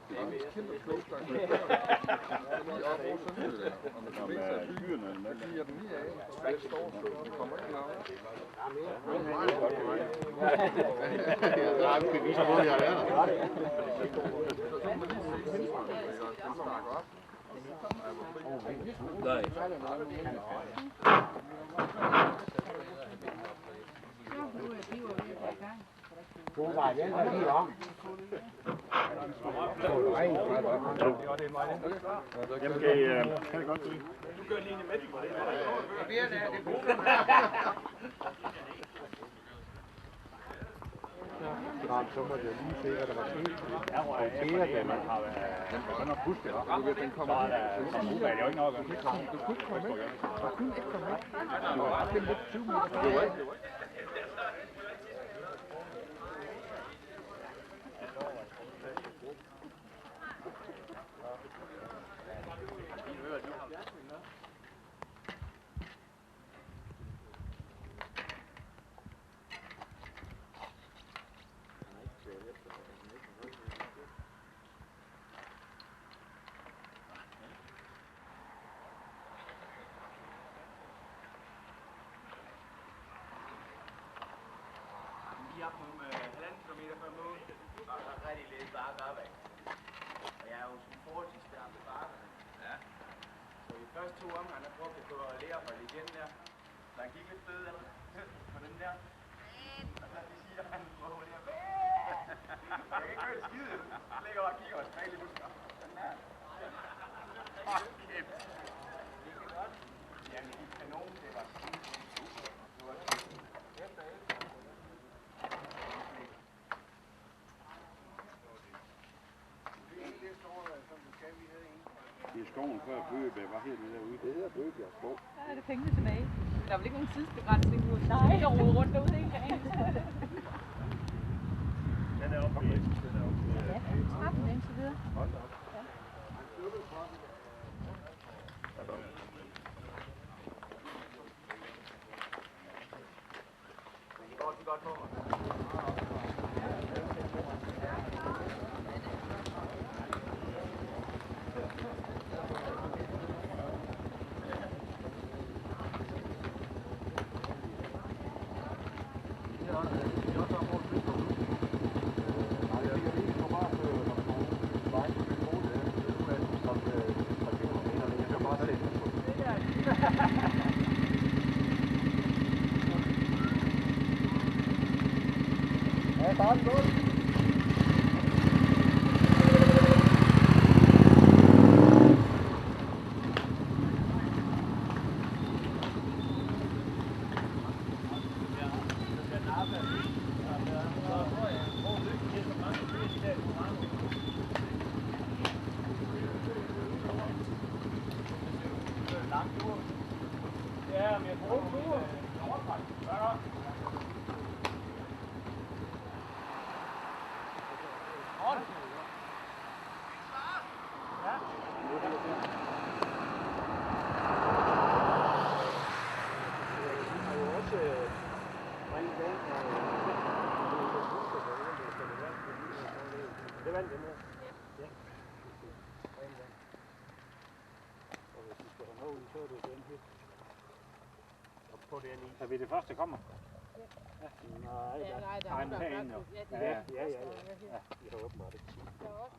Det er en kæmpe flugtstang med lige op over Sønderjylland. Og når det meste af byen, der giver den lige af. Det står så, den kommer ikke lavet. Ja, vi beviser, hvor jeg er der. Så kan man lige se hensvaren, den snakker op. Nej. Du var den der lige om. Jamen, kan det godt blive? Du gør lige med det. Så må jeg lige se, hvad der var sket. Den har pusket. Du ved, den kommer ind. Det er jo ikke nok. Du kunne ikke komme ind. Du kunne ikke komme ind. Du var bare lidt 20 minutter. Vi er på 1,5 kilometer fra mål, og der er rigtig lidt bakke opad. Og jeg er jo sådan forholdsvis stærk med bakkerne. Ja. Så i første 2 omgange, der brugte jeg på at lære for igen der. Så han gik lidt blød på den der. Og så siger han, hvor hun er. Jeg kan ikke høre det skide. Jeg ligger og kigger og smager lidt musker. Sådan der. Hold kæft. Det er godt. Jamen, de kanon, det var skide. Det var efter. Det er skoven før Bøgebjerg. Hvad hedder det derude? Det hedder Bøgebjerg Skov. Der er det pengene tilbage. Der er vel ikke nogen tidsbegrænsning nu? Nej. Jeg roder rundt derude hele dagen. Den er oppe. Ja, trappen indtil videre. Hold da op. Det går godt for mig. Ja, bare godt. Ja, men jeg bruger tur. Det vandt den her. Ja. Og hvis vi skal have noget, så er det den her. Og på den i. Er vi det første, der kommer? Ja. Nej, Ja, nej, der Nej, er men herinde jo. Ja, ja, ja, ja. Ja, vi har åbenbart ikke tid. Der er også.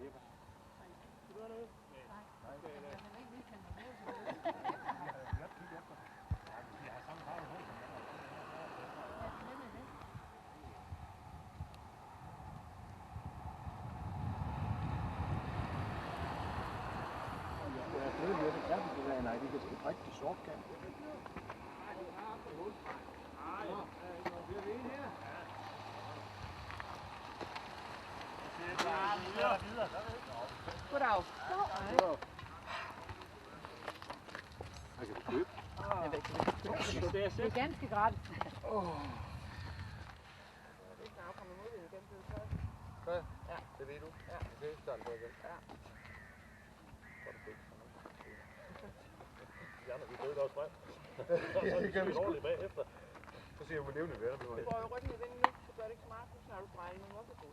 Nej, det kan sgu rigtig sort kan. Goddag. Hvad kan du købe? Det er ganske gratis. Hvad? Ja. Det ved du? Ja. Okay, så er det igen. Ja. Vi døde også frem. Ja, det kan vi sgu. Bagefter. Så siger vi levende venner. Du får jo ryggen i vinden nu, så gør det ikke så meget, så snart du drejer nu også på.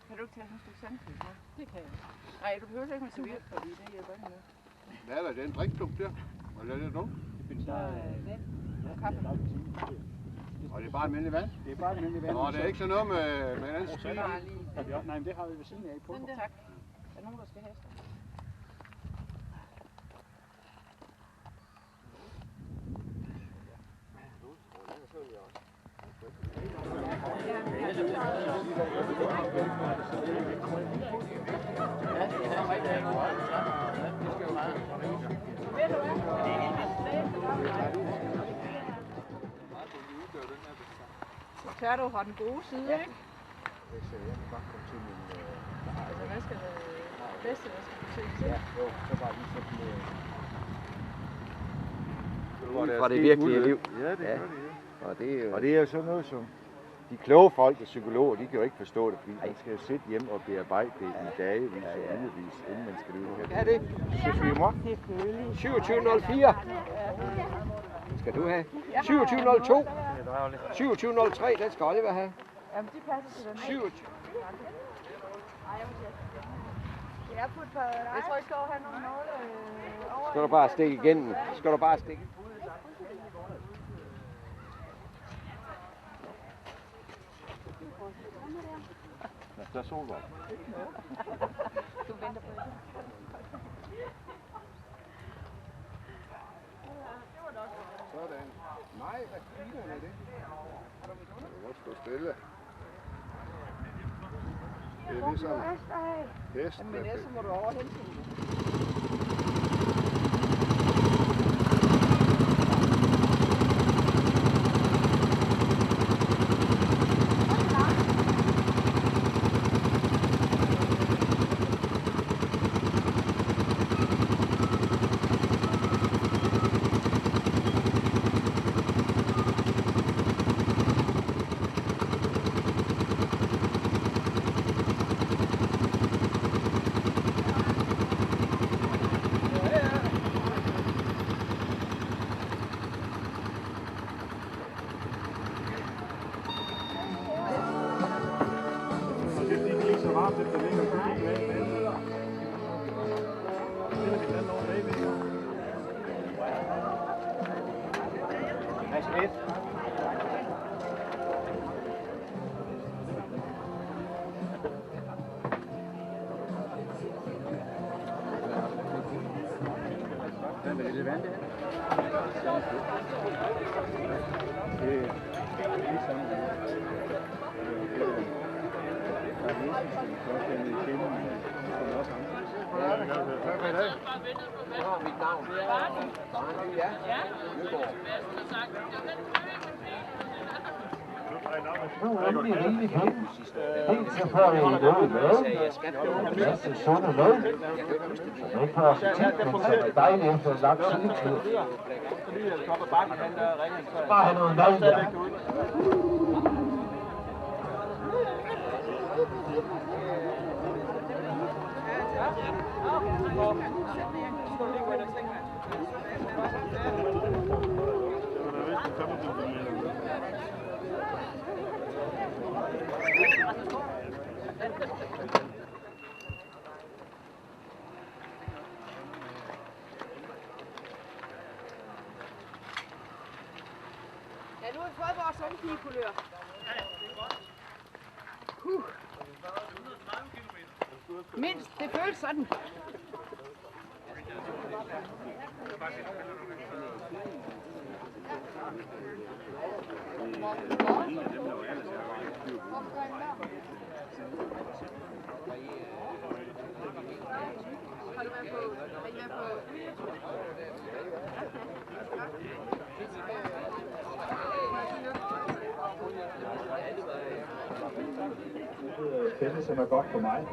Kan du ikke tage sådan et stykke sandkød med? Det kan jeg. Nej, du behøver ikke med serviet, fordi det hjælper ikke noget. Hvad er der? Den drikklub der? Eller er det dum? Så den og kaffe. Og det er bare almindelig vand? Det er bare almindelig vand. Nå, det er ikke sådan noget med en anden spil? Bare lige. Ja, nej, men det har vi ved siden af i pulver. Tak. Er der nogen, der skal have sådan? Tørdo har den gode side, ikke? Hvis jeg kan bare komme til min... Altså, hvad skal det bedste, der skal du se til? Ja, jo, så bare lige sætte med... Fra det virkelige liv. Ja, det Ja. gør det, ja. Og det er jo sådan noget som... De kloge folk og psykologer, de kan jo ikke forstå det, fordi man skal jo sidde hjemme og bearbejde det i dagevis og ugevis, inden man skal ud. Ja, det er 2704. Skal du have? 2702. 2703, den skal Oliver have. Jamen, de passer til den her. 27. Jeg tror, I skal have nogle nåle over. Skal du bare stikke igennem? Skal du bare stikke? Der er solvej. Du venter på det. Sådan. Nej, hvad kigger er det? Du må stå stille. Det er ligesom hest. Men ellers må du overhente hende. Nu er det rigtig helt. Helt så får vi noget med. En masse sunde med. Ikke for appetitten, men som er dejligt efter en lang sidetid. Bare have noget mad der. Ja, nu har vi fået vores ungpigekulør. Mindst, det føles sådan. Fælles, som er godt for mig.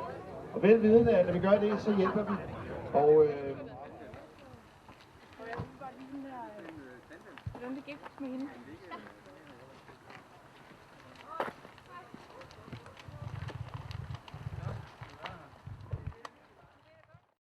Og velvidende, at når vi gør det, så hjælper vi. Og Hvordan det gik med hende?